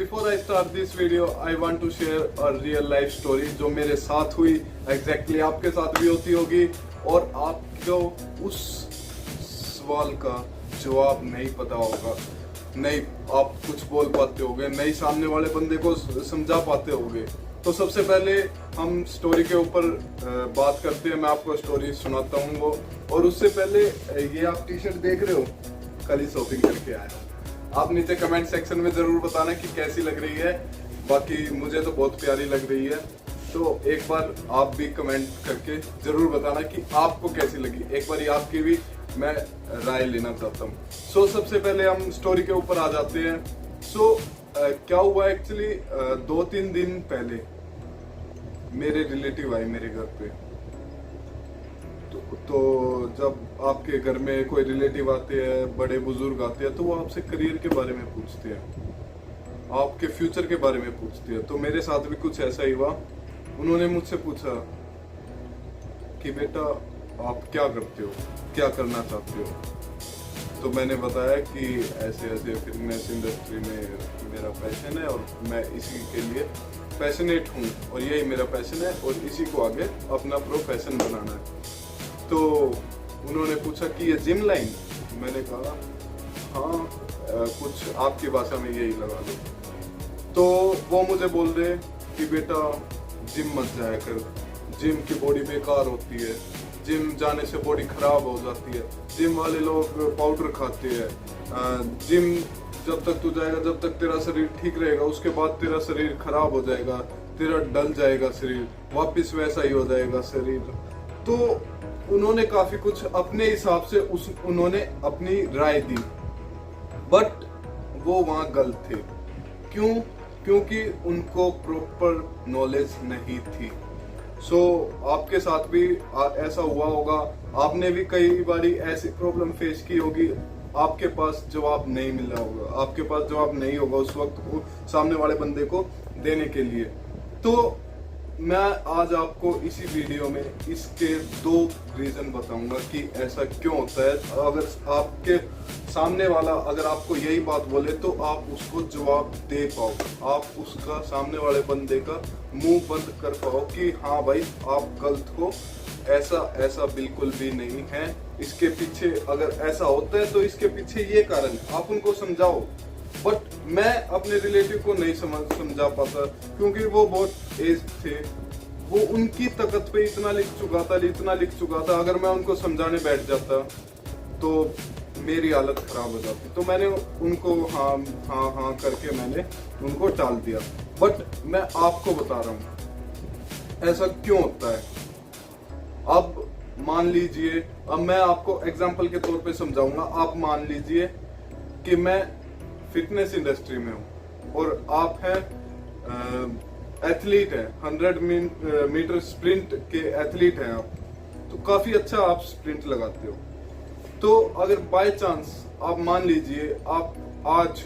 before I start this video, I want to share a real life story जो मेरे साथ हुई, exactly आपके साथ भी होती होगी और आपको उस सवाल का जवाब नहीं पता होगा, नहीं आप कुछ बोल पाते होगे, नहीं सामने वाले बंदे को समझा पाते होगे। तो सबसे पहले हम स्टोरी के ऊपर बात करते हैं। मैं आपको स्टोरी सुनाता हूँ वो, और उससे पहले ये आप टी शर्ट देख रहे हो, कल ही शॉपिंग करके आया हूँ। आप नीचे कमेंट सेक्शन में जरूर बताना कि कैसी लग रही है, बाकी मुझे तो बहुत प्यारी लग रही है। तो एक बार आप भी कमेंट करके जरूर बताना कि आपको कैसी लगी, एक बार आपकी भी मैं राय लेना चाहता हूँ। सो सबसे पहले हम स्टोरी के ऊपर आ जाते हैं। सो क्या हुआ एक्चुअली, 2-3 दिन पहले मेरे रिलेटिव आए मेरे घर पे। तो जब आपके घर में कोई रिलेटिव आते हैं, बड़े बुजुर्ग आते हैं, तो वो आपसे करियर के बारे में पूछते हैं, आपके फ्यूचर के बारे में पूछते हैं। तो मेरे साथ भी कुछ ऐसा ही हुआ। उन्होंने मुझसे पूछा कि बेटा आप क्या करते हो, क्या करना चाहते हो। तो मैंने बताया कि ऐसे ऐसे फिटनेस इंडस्ट्री में मेरा पैशन है और मैं इसी के लिए पैशनेट हूँ और यही मेरा पैशन है और इसी को आगे अपना प्रोफेशन बनाना है। तो उन्होंने पूछा कि ये जिम लाइन, मैंने कहा हाँ कुछ आपकी भाषा में यही लगा लो। तो वो मुझे बोल रहे कि बेटा जिम मत जाया कर, जिम की बॉडी बेकार होती है, जिम जाने से बॉडी खराब हो जाती है, जिम वाले लोग पाउडर खाते हैं, जिम जब तक तू जाएगा जब तक तेरा शरीर ठीक रहेगा, उसके बाद तेरा शरीर खराब हो जाएगा, तेरा डल जाएगा शरीर, वापस वैसा ही हो जाएगा शरीर। तो उन्होंने काफी कुछ अपने हिसाब से उन्होंने अपनी राय दी, बट वो वहां गलत थे। क्यों? क्योंकि उनको प्रॉपर नॉलेज नहीं थी। सो आपके साथ भी ऐसा हुआ होगा, आपने भी कई बारी ऐसी प्रॉब्लम फेस की होगी, आपके पास जवाब नहीं मिला होगा, आपके पास जवाब नहीं होगा उस वक्त को सामने वाले बंदे को देने के लिए। तो मैं आज आपको इसी वीडियो में इसके 2 रीजन बताऊंगा कि ऐसा क्यों होता है। अगर आपके सामने वाला अगर आपको यही बात बोले तो आप उसको जवाब दे पाओ, आप उसका सामने वाले बंदे का मुंह बंद कर पाओ कि हाँ भाई आप गलत हो, ऐसा बिल्कुल भी नहीं है, इसके पीछे अगर ऐसा होता है तो इसके पीछे ये कारण, आप उनको समझाओ। बट मैं अपने रिलेटिव को नहीं समझा पाता क्योंकि वो बहुत एज थे, वो उनकी ताकत पे इतना लिख चुका था, अगर मैं उनको समझाने बैठ जाता तो मेरी हालत खराब हो जाती। तो मैंने उनको हाँ करके मैंने उनको टाल दिया। बट मैं आपको बता रहा हूँ ऐसा क्यों होता है। अब मान लीजिए, अब मैं आपको एग्जाम्पल के तौर पे समझाऊंगा। आप मान लीजिए कि मैं फिटनेस इंडस्ट्री में हूँ और आप हैं एथलीट हैं, 100 मीटर स्प्रिंट के एथलीट हैं आप, तो काफी अच्छा आप स्प्रिंट लगाते हो। तो अगर बाय चांस आप मान लीजिए आप आज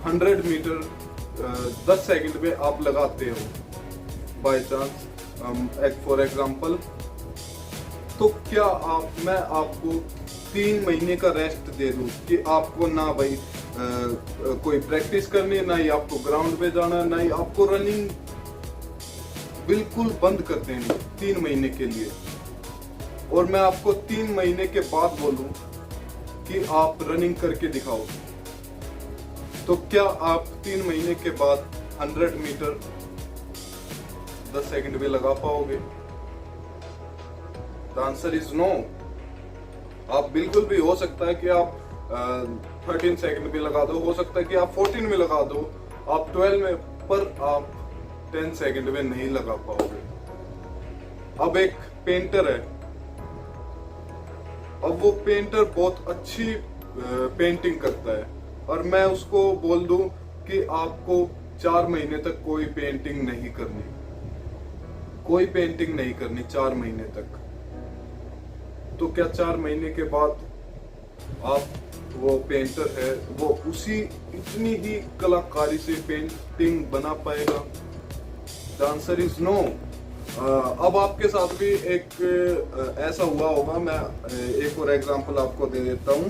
100 मीटर 10 सेकंड में आप लगाते हो बाय चांस, फॉर एग्जांपल, तो क्या मैं आपको 3 महीने का रेस्ट दे दूं कि आपको ना भाई कोई प्रैक्टिस करनी, ना ही आपको ग्राउंड पे जाना, ना ही आपको रनिंग, बिल्कुल बंद कर देनी 3 महीने के लिए, और मैं आपको 3 महीने के बाद बोलूं कि आप रनिंग करके दिखाओ, तो क्या आप 3 महीने के बाद 100 मीटर 10 सेकंड में लगा पाओगे? The answer is no. आप बिल्कुल भी, हो सकता है कि आप 13 सेकंड में लगा दो, हो सकता है कि आप 14 में लगा दो, आप 12 में, पर आप 10 सेकंड में नहीं लगा पाओगे। अब एक पेंटर है, अब वो पेंटर बहुत अच्छी पेंटिंग करता है और मैं उसको बोल दूं कि आपको 4 महीने तक कोई पेंटिंग नहीं करनी, 4 महीने तक, तो क्या 4 महीने के बाद आप, वो पेंटर है, वो उसी इतनी ही कलाकारी से पेंटिंग बना पाएगा? The answer is no. अब आपके साथ भी एक ऐसा हुआ होगा। मैं एक और एग्जांपल आपको दे देता हूँ।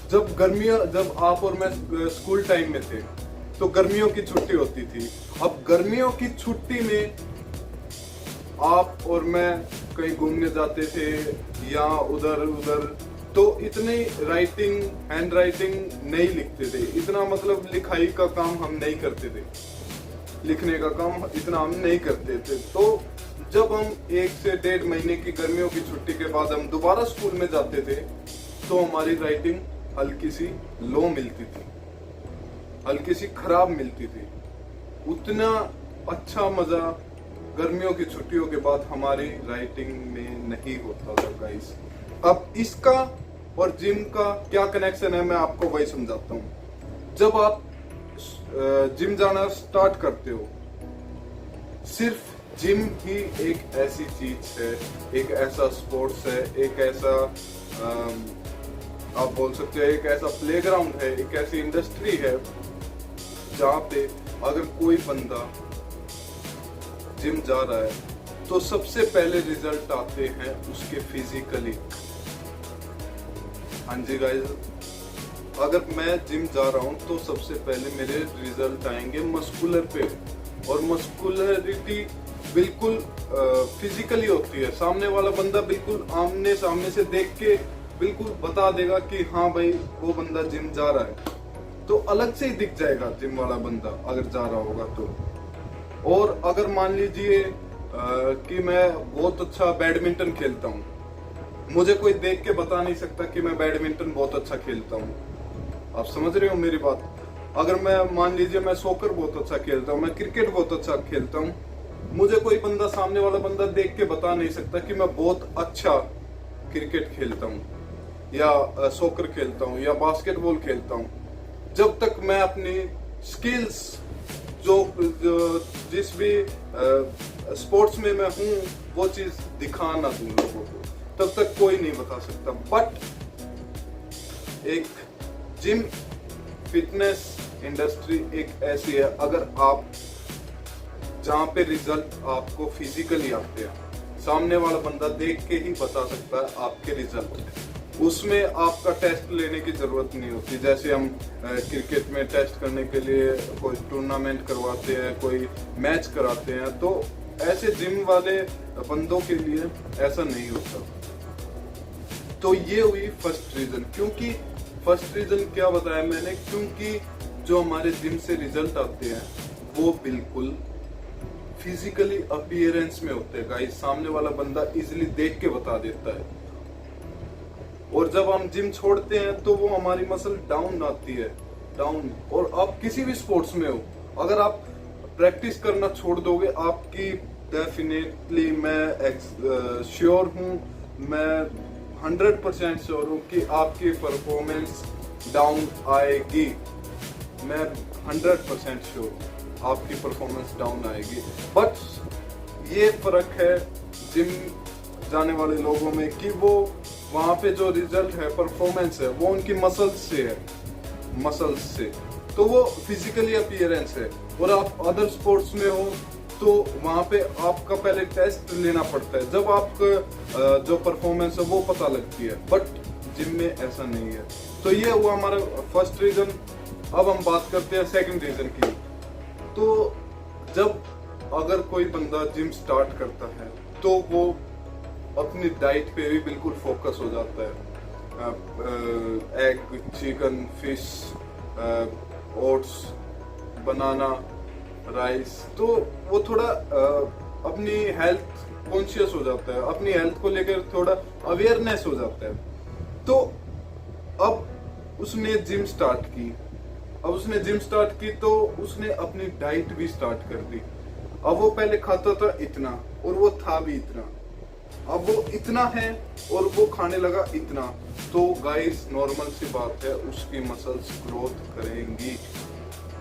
जब आप और मैं स्कूल टाइम में थे तो गर्मियों की छुट्टी होती थी। अब गर्मियों की छुट्टी में आप और मैं कहीं घूमने जाते थे या उधर उधर, तो इतनी हैंड राइटिंग नहीं लिखते थे, इतना मतलब लिखाई का काम हम नहीं करते थे, लिखने का काम इतना हम नहीं करते थे। तो जब हम 1 से 1.5 महीने की गर्मियों की छुट्टी के बाद हम दोबारा स्कूल में जाते थे तो हमारी राइटिंग हल्की सी लो मिलती थी, हल्की सी खराब मिलती थी। उतना अच्छा मजा गर्मियों की छुट्टियों के बाद हमारी राइटिंग में नहीं होता था गाइस। अब इसका और जिम का क्या कनेक्शन है मैं आपको वही समझाता हूँ। जब आप जिम जाना स्टार्ट करते हो, सिर्फ जिम ही एक ऐसी चीज है, एक ऐसा स्पोर्ट्स है, एक ऐसा आप बोल सकते हो एक ऐसा प्लेग्राउंड है, एक ऐसी इंडस्ट्री है जहाँ पे अगर कोई बंदा जिम जा रहा है तो सबसे पहले रिजल्ट आते हैं उसके फिजिकली। हाँ जी गाइस, अगर मैं जिम जा रहा हूँ तो सबसे पहले मेरे रिजल्ट आएंगे मस्कुलर पे, और मस्कुलरिटी बिल्कुल फिजिकली होती है। सामने वाला बंदा बिल्कुल आमने सामने से देख के बिल्कुल बता देगा कि हाँ भाई वो बंदा जिम जा रहा है, तो अलग से ही दिख जाएगा जिम वाला बंदा अगर जा रहा होगा तो। और अगर मान लीजिए कि मैं बहुत अच्छा बैडमिंटन खेलता हूँ, मुझे कोई देख के बता नहीं सकता कि मैं बैडमिंटन बहुत अच्छा खेलता हूँ। आप समझ रहे हो मेरी बात? अगर मैं मान लीजिए मैं सॉकर बहुत अच्छा खेलता हूँ, मैं क्रिकेट बहुत अच्छा खेलता हूँ, मुझे कोई बंदा सामने वाला बंदा देख के बता नहीं सकता कि मैं बहुत अच्छा क्रिकेट खेलता हूँ या सॉकर खेलता हूँ या बास्केटबॉल खेलता हूँ, जब तक मैं अपनी स्किल्स जो जिस भी स्पोर्ट्स में मैं हूँ वो चीज दिखा ना दूं लोगों को, तब तक कोई नहीं बता सकता। बट एक जिम फिटनेस इंडस्ट्री एक ऐसी है, अगर आप जहाँ पे रिजल्ट आपको फिजिकली आते हैं, सामने वाला बंदा देख के ही बता सकता है आपके रिजल्ट, उसमें आपका टेस्ट लेने की जरूरत नहीं होती। जैसे हम क्रिकेट में टेस्ट करने के लिए कोई टूर्नामेंट करवाते हैं, कोई मैच कराते हैं, तो ऐसे जिम वाले बंदों के लिए ऐसा नहीं होता। तो ये हुई फर्स्ट रीजन। क्योंकि फर्स्ट रीजन क्या बताया मैंने, क्योंकि जो हमारे जिम से रिजल्ट आते हैं वो बिल्कुल फिजिकली अपीयरेंस में होते हैं गाइस, सामने वाला बंदा इजीली देख के बता देता है। और जब हम जिम छोड़ते हैं तो वो हमारी मसल डाउन आती है, डाउन। और आप किसी भी स्पोर्ट्स में हो, अगर आप प्रैक्टिस करना छोड़ दोगे, आपकी डेफिनेटली मैं श्योर हूँ, मैं 100% श्योर हूँ कि आपकी परफॉर्मेंस डाउन आएगी। मैं 100% श्योर हूँ आपकी परफॉर्मेंस डाउन आएगी। बट ये फर्क है जिम जाने वाले लोगों में कि वो वहां पे जो रिजल्ट है, परफॉर्मेंस है, वो उनकी मसल्स से है, मसल्स से, तो वो फिजिकली अपीयरेंस है। और आप अदर स्पोर्ट्स में हो तो वहां पे आपका पहले टेस्ट लेना पड़ता है, जब आपका जो परफॉर्मेंस है वो पता लगती है। बट जिम में ऐसा नहीं है। तो ये हुआ हमारा फर्स्ट रीजन। अब हम बात करते हैं सेकंड रीजन की। तो जब अगर कोई बंदा जिम स्टार्ट करता है तो वो अपनी डाइट पे भी बिल्कुल फोकस हो जाता है। एग, चिकन, फिश, ओट्स, बनाना, राइस, तो वो थोड़ा अपनी हेल्थ कॉन्शियस हो जाता है, अपनी हेल्थ को लेकर थोड़ा अवेयरनेस हो जाता है। तो अब उसने जिम स्टार्ट की, तो उसने अपनी डाइट भी स्टार्ट कर दी। अब वो पहले खाता था इतना और वो था भी इतना, अब वो इतना है और वो खाने लगा इतना। तो गाइस नॉर्मल सी बात है, उसकी मसल्स ग्रोथ करेंगी,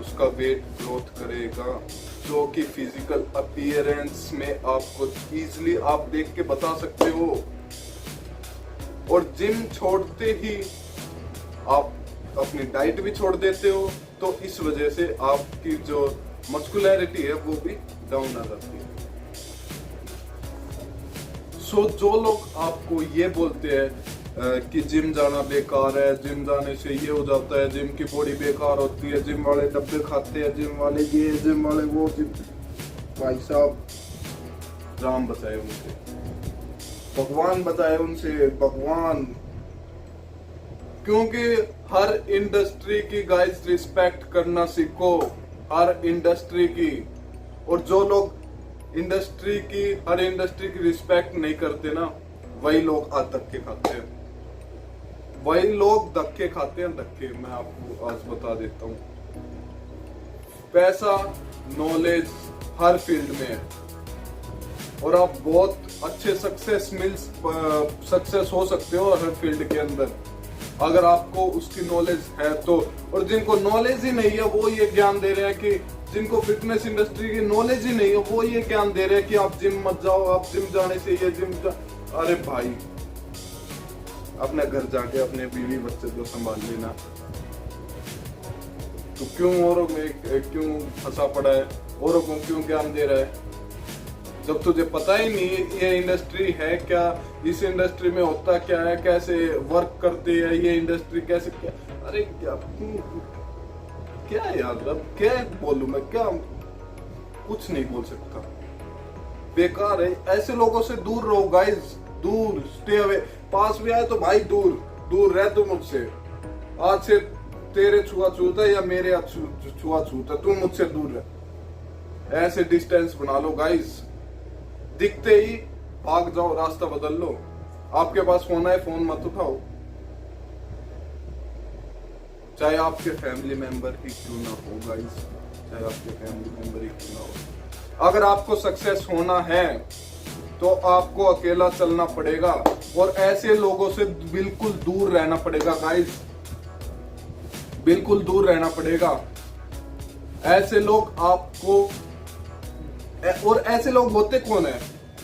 उसका वेट ग्रोथ करेगा, जो कि फिजिकल अपीयरेंस में आपको इजीली आप देख के बता सकते हो। और जिम छोड़ते ही आप अपनी डाइट भी छोड़ देते हो, तो इस वजह से आपकी जो मस्कुलैरिटी है वो भी डाउन आ जाती है। सो जो लोग आपको ये बोलते हैं कि जिम जाना बेकार है, जिम जाने से ये हो जाता है, जिम की बॉडी बेकार होती है, जिम वाले डब्बे खाते हैं, जिम वाले ये, जिम वाले वो, जिम। भाई साहब, राम बचाए उनसे, भगवान बचाए उनसे, भगवान। क्योंकि हर इंडस्ट्री की गाइस रिस्पेक्ट करना सीखो, हर इंडस्ट्री की। और जो लोग हर इंडस्ट्री की रिस्पेक्ट नहीं करते ना, वही लोग आज धक्के खाते हैं, वही लोग धक्के खाते हैं, धक्के। मैं आपको आज बता देता हूँ, पैसा, नॉलेज हर फील्ड में है, और आप बहुत अच्छे सक्सेस हो सकते हो हर फील्ड के अंदर, अगर आपको उसकी नॉलेज है तो। और जिनको नॉलेज ही नहीं है वो ये ज्ञान दे रहे हैं कि, जिनको फिटनेस इंडस्ट्री की नॉलेज ही नहीं है वो ये ज्ञान दे रहे हैं कि आप जिम मत जाओ, आप जिम जाने से ये अरे भाई, अपने घर जाके अपने बीवी बच्चे को संभाल लेना, तो क्यों औरों में क्यों फंसा पड़ा है, औरों को क्यों ज्ञान दे रहा है, जब तुझे पता ही नहीं ये इंडस्ट्री है क्या, इस इंडस्ट्री में होता क्या है, कैसे वर्क करती है ये इंडस्ट्री, कैसे क्या। अरे क्या यार, अब क्या बोलूं मैं, क्या कुछ नहीं बोल सकता, बेकार है। ऐसे लोगों से दूर रहो गाइस, दूर, स्टे अवे। पास भी आए तो भाई दूर रह तू मुझसे, आज से तेरे छुआछूत है या मेरे छुआछूत है, तू मुझसे दूर रह, ऐसे डिस्टेंस बना लो गाइस। दिखते ही भाग जाओ, रास्ता बदल लो। आपके पास फोन है, फोन मत उठाओ, चाहे आपके फैमिली मेंबर ही क्यों ना हो गाइस, चाहे आपके फैमिली मेंबर ही क्यों ना हो। अगर आपको सक्सेस होना है तो आपको अकेला चलना पड़ेगा, और ऐसे लोगों से बिल्कुल दूर रहना पड़ेगा गाइस, बिल्कुल दूर रहना पड़ेगा। ऐसे लोग आपको, और ऐसे लोग होते कौन है,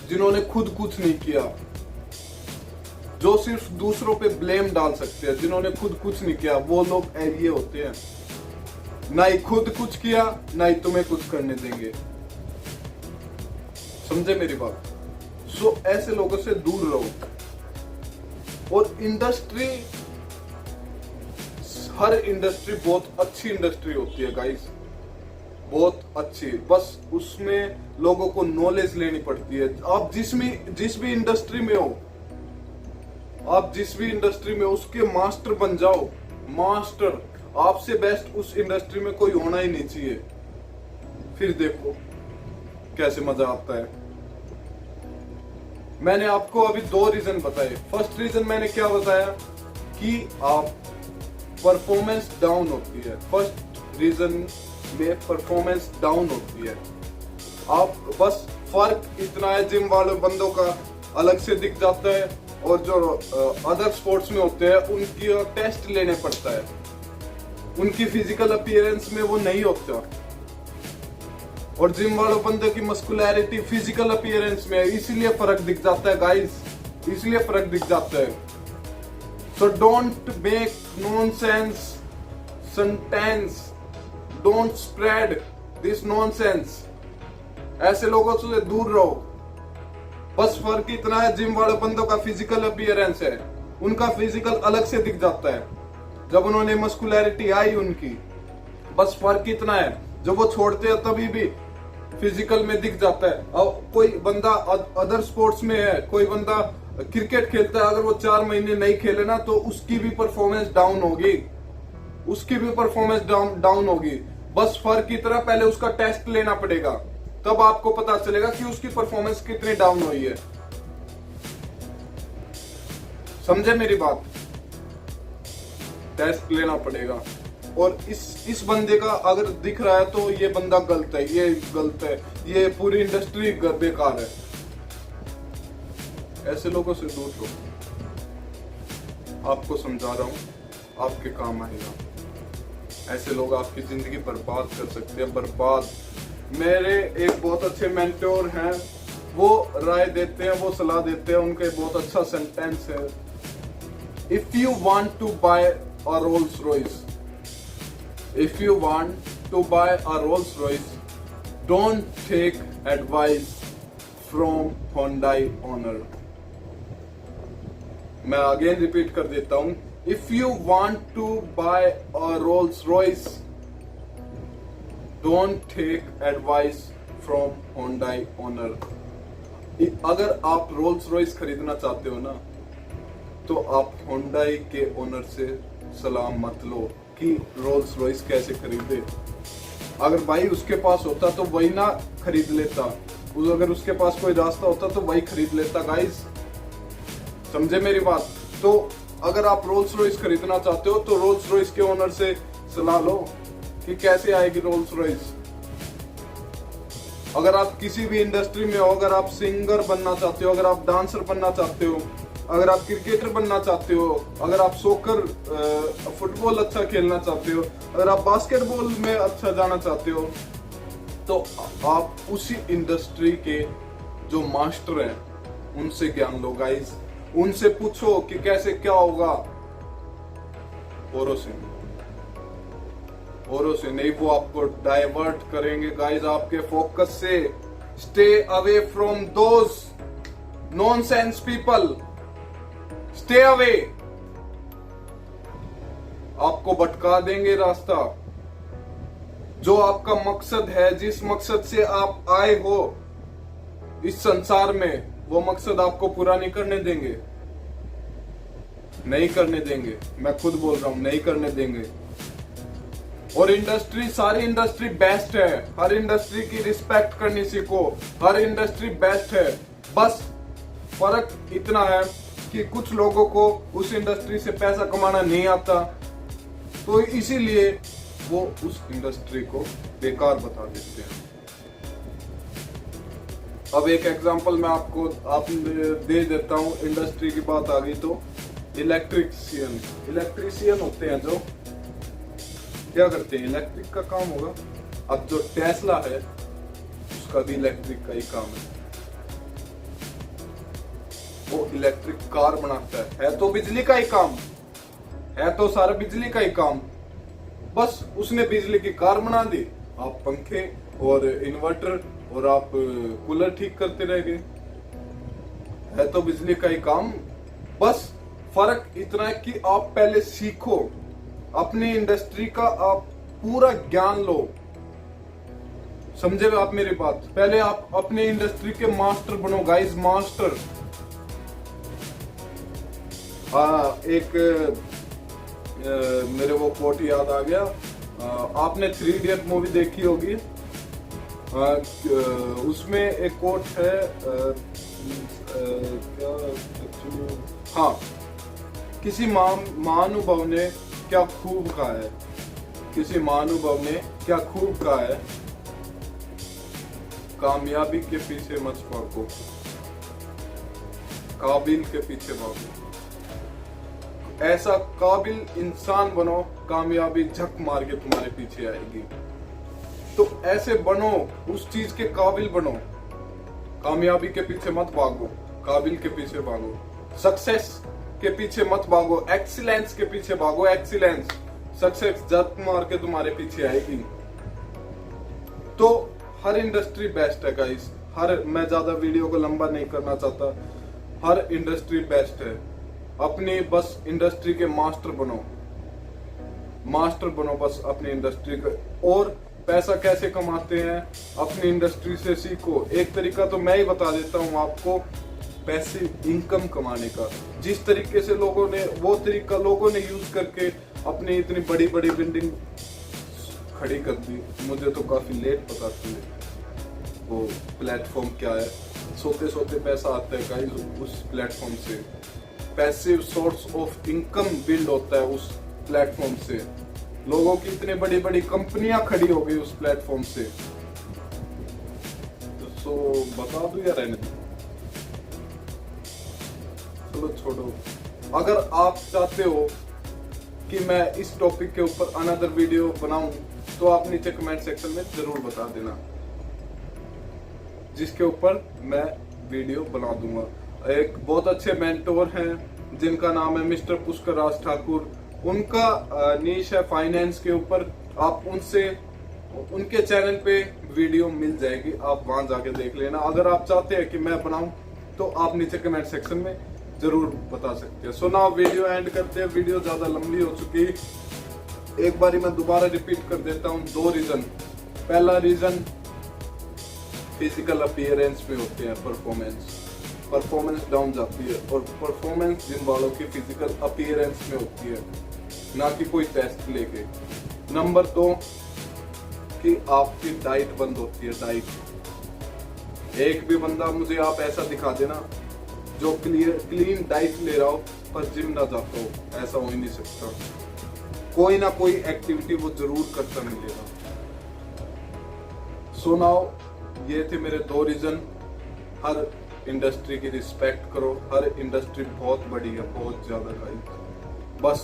जिन्होंने खुद कुछ नहीं किया, जो सिर्फ दूसरों पे ब्लेम डाल सकते हैं, जिन्होंने खुद कुछ नहीं किया, वो लोग ये होते हैं, ना ही खुद कुछ किया ना ही तुम्हें कुछ करने देंगे। समझे मेरी बात? सो ऐसे लोगों से दूर रहो। और इंडस्ट्री, हर इंडस्ट्री बहुत अच्छी इंडस्ट्री होती है गाइस, बहुत अच्छी, बस उसमें लोगों को नॉलेज लेनी पड़ती है। आप जिस भी इंडस्ट्री में हो, आप जिस भी इंडस्ट्री में उसके मास्टर बन जाओ, मास्टर। आपसे बेस्ट उस इंडस्ट्री में कोई होना ही नहीं चाहिए, फिर देखो कैसे मजा आता है। मैंने आपको अभी 2 रीजन बताए। फर्स्ट रीजन मैंने क्या बताया कि आप परफॉर्मेंस डाउन होती है, फर्स्ट रीजन में परफॉर्मेंस डाउन होती है। आप बस फर्क इतना है, जिम वाले बंदों का अलग से दिख जाता है, और जो अदर स्पोर्ट्स में होते हैं उनकी टेस्ट लेने पड़ता है, उनकी फिजिकल अपीयरेंस में वो नहीं होता, और जिम वाले बंदे की मस्कुलैरिटी फिजिकल अपीयरेंस में है, इसीलिए फर्क दिख जाता है गाइस, इसलिए फर्क दिख जाता है। So don't make nonsense sentence, don't spread this nonsense. ऐसे लोगों से दूर रहो। बस फर्क इतना है, जिम वाले बंदों का फिजिकल अपीयरेंस है, उनका फिजिकल अलग से दिख जाता है जब उन्होंने मस्कुलैरिटी आई उनकी, बस फर्क इतना है। जब वो छोड़ते हैं तभी भी फिजिकल में दिख जाता है। और कोई बंदा अदर स्पोर्ट्स में है, कोई बंदा क्रिकेट खेलता है, अगर वो 4 महीने नहीं खेले ना तो उसकी भी परफॉर्मेंस डाउन होगी, उसकी भी परफॉर्मेंस डाउन होगी। बस फर्क इतना, पहले उसका टेस्ट लेना पड़ेगा, तब आपको पता चलेगा कि उसकी परफॉर्मेंस कितनी डाउन हुई है। समझे मेरी बात? टेस्ट लेना पड़ेगा। और इस बंदे का अगर दिख रहा है तो ये बंदा गलत है, ये गलत है, ये पूरी इंडस्ट्री बेकार है। ऐसे लोगों से दूर रहो। आपको समझा रहा हूं, आपके काम आएगा। ऐसे लोग आपकी जिंदगी बर्बाद कर सकते हैं, बर्बाद। मेरे एक बहुत अच्छे मेंटोर हैं, वो राय देते हैं, वो सलाह देते हैं, उनके बहुत अच्छा सेंटेंस है, if you want to buy a Rolls Royce, if you want to buy a Rolls Royce, don't take advice from Hyundai owner. मैं अगेन रिपीट कर देता हूं, if you want to buy a Rolls Royce, don't take advice from Hyundai owner. अगर आप Rolls Royce खरीदना चाहते हो ना, तो आप होंडाई के ओनर से सलाह मत लो कि रोल्स रॉयस कैसे खरीदे। अगर भाई उसके पास होता तो वही ना खरीद लेता, अगर उसके पास कोई रास्ता होता तो वही खरीद लेता। गाइस समझे मेरी बात? तो अगर आप रोल्स रॉयस खरीदना चाहते हो तो रोल्स रॉयस के ओनर से सलाह लो कि कैसे आएगी रोल्स रॉयस। अगर आप किसी भी इंडस्ट्री में हो, अगर आप सिंगर बनना चाहते हो, अगर आप डांसर बनना चाहते हो, अगर आप क्रिकेटर बनना चाहते हो, अगर आप सोकर फुटबॉल अच्छा खेलना चाहते हो, अगर आप बास्केटबॉल में अच्छा जाना चाहते हो, तो आप उसी इंडस्ट्री के जो मास्टर हैं उनसे ज्ञान लो गाइस। उनसे पूछो कि कैसे क्या होगा, औरों से नहीं। वो आपको डाइवर्ट करेंगे गाइस आपके फोकस से। Stay away from those nonsense people, stay away. आपको भटका देंगे रास्ता। जो आपका मकसद है, जिस मकसद से आप आए हो इस संसार में, वो मकसद आपको पूरा नहीं करने देंगे, नहीं करने देंगे। मैं खुद बोल रहा हूं, नहीं करने देंगे। और इंडस्ट्री, सारी इंडस्ट्री बेस्ट है। हर इंडस्ट्री की रिस्पेक्ट करनी सीखो। हर इंडस्ट्री बेस्ट है। बस फर्क इतना है कि कुछ लोगों को उस इंडस्ट्री से पैसा कमाना नहीं आता, तो इसीलिए वो उस इंडस्ट्री को बेकार बता देते हैं। अब एक एग्जांपल मैं आपको दे देता हूं। इंडस्ट्री की बात आ गई तो इलेक्ट्रीशियन होते हैं जो क्या करते हैं, इलेक्ट्रिक का काम होगा। अब जो टेस्ला है उसका भी इलेक्ट्रिक का ही काम है। वो इलेक्ट्रिक कार बनाता है तो बिजली का ही काम है, तो सारा बिजली का ही काम। बस उसने बिजली की कार बना दी, आप पंखे और इन्वर्टर और आप कूलर ठीक करते रह गए। है तो बिजली का ही काम। बस फर्क इतना है कि आप पहले सीखो, अपनी इंडस्ट्री का आप पूरा ज्ञान लो। समझे आप मेरी बात? पहले आप अपनी इंडस्ट्री के मास्टर बनो गाइस, मास्टर। एक मेरे वो कोट याद आ गया। आपने 3 इडियट मूवी देखी होगी। उसमें एक कोट है, क्या, हाँ, किसी महानुभव ने क्या खूब कहा है, किसी महानुभव ने क्या खूब कहा है, कामयाबी के पीछे मत भागो, काबिल के पीछे भागो। ऐसा काबिल इंसान बनो, कामयाबी झक मार के तुम्हारे पीछे आएगी। तो ऐसे बनो, उस चीज के काबिल बनो। कामयाबी के पीछे मत भागो, काबिल के पीछे भागो। सक्सेस के पीछे मत भागो, एक्सीलेंस के पीछे भागो। एक्सीलेंस, सक्सेस झक मार के तुम्हारे पीछे आएगी। तो हर इंडस्ट्री बेस्ट है गाइस। मैं ज्यादा वीडियो को लंबा नहीं करना चाहता। हर इंडस्ट्री बेस्ट है। अपनी बस इंडस्ट्री के मास्टर बनो, मास्टर बनो बस अपनी इंडस्ट्री के। और पैसा कैसे कमाते हैं अपनी इंडस्ट्री से सीखो। एक तरीका तो मैं ही बता देता हूँ आपको, पैसे इनकम कमाने का। जिस तरीके से लोगों ने, वो तरीका लोगों ने यूज करके अपनी इतनी बड़ी बड़ी बिल्डिंग खड़ी कर दी। मुझे तो काफी लेट पता चले वो प्लेटफॉर्म क्या है। सोते सोते पैसा आता है गाइस उस प्लेटफॉर्म से। Passive source of income build होता है उस प्लेटफॉर्म से। लोगों की इतनी बड़ी बड़ी कंपनियां खड़ी हो गई उस प्लेटफॉर्म से। तो बता दूं या रहने दूं? चलो छोड़ो। अगर आप चाहते हो कि मैं इस टॉपिक के ऊपर अनदर वीडियो बनाऊं तो आप नीचे कमेंट सेक्शन में जरूर बता देना, जिसके ऊपर मैं वीडियो बना दूंगा। एक बहुत अच्छे मेंटोर हैं जिनका नाम है मिस्टर पुष्कर राज ठाकुर। उनका नीश है फाइनेंस के ऊपर। आप उनसे, उनके चैनल पे वीडियो मिल जाएगी, आप वहां जाके देख लेना। अगर आप चाहते हैं कि मैं बनाऊं तो आप नीचे कमेंट सेक्शन में जरूर बता सकते हैं। सो नाउ वीडियो एंड करते हैं, वीडियो ज्यादा लंबी हो चुकी। एक बारी मैं दोबारा रिपीट कर देता हूँ। 2 रीजन। पहला रीजन फिजिकल अपीयरेंस में होते हैं, परफॉर्मेंस डाउन जाती है, और परफॉर्मेंस जिम वालों की फिजिकल अपीयरेंस में होती है, ना कि कोई टेस्ट लेके। नंबर 2 कि आपकी डाइट बंद होती है। डाइट, एक भी बंदा मुझे आप ऐसा दिखा देना जो क्लीन डाइट ले रहा हो पर जिम ना जाता हो, ऐसा हो ही नहीं सकता। कोई ना कोई एक्टिविटी वो जरूर करता मिलेगा। सो नाउ ये थे मेरे 2 रीजन। हर इंडस्ट्री की रिस्पेक्ट करो, हर इंडस्ट्री बहुत बड़ी है, बहुत ज्यादा गाइस। बस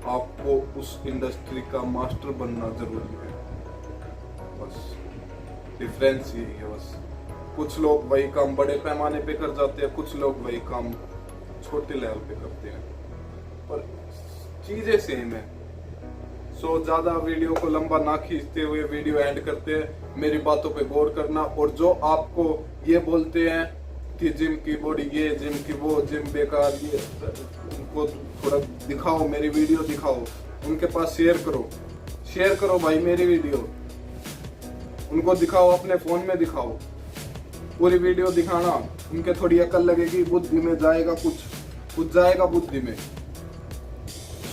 आपको उस इंडस्ट्री का मास्टर बनना जरूरी है, बस डिफरेंस यही है। बस कुछ लोग वही काम बड़े पैमाने पे कर जाते हैं, कुछ लोग वही काम छोटे लेवल पे करते हैं, पर चीजें सेम है। सो ज्यादा वीडियो को लंबा ना खींचते हुए वीडियो एंड करते हैं। मेरी बातों पे गौर करना, और जो आपको ये बोलते हैं कि जिम की बॉडी ये, जिम की वो, जिम बेकार, ये उनको थोड़ा दिखाओ, मेरी वीडियो दिखाओ, उनके पास शेयर करो भाई मेरी वीडियो, उनको दिखाओ, अपने फोन में दिखाओ, पूरी वीडियो दिखाना, उनके थोड़ी अकल लगेगी, बुद्धि में जाएगा, कुछ जाएगा बुद्धि में।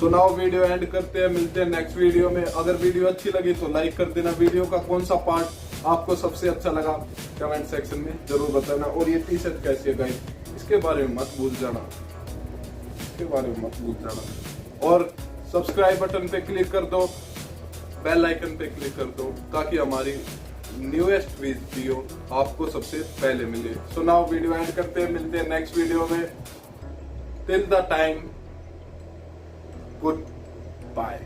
सुनाओ, वीडियो एंड करते हैं, मिलते हैं नेक्स्ट वीडियो में। अगर वीडियो अच्छी लगी तो लाइक कर देना। वीडियो का कौन सा पार्ट आपको सबसे अच्छा लगा कमेंट सेक्शन में जरूर बताना। और ये टी शर्ट कैसी है गाइस, इसके बारे में मत भूल जाना, और सब्सक्राइब बटन पे क्लिक कर दो, बेल आइकन पे क्लिक कर दो, ताकि हमारी न्यूएस्ट वीडियो आपको सबसे पहले मिले। सो नाउ वीडियो एंड करते हैं, मिलते हैं नेक्स्ट वीडियो में। Till the time, good bye.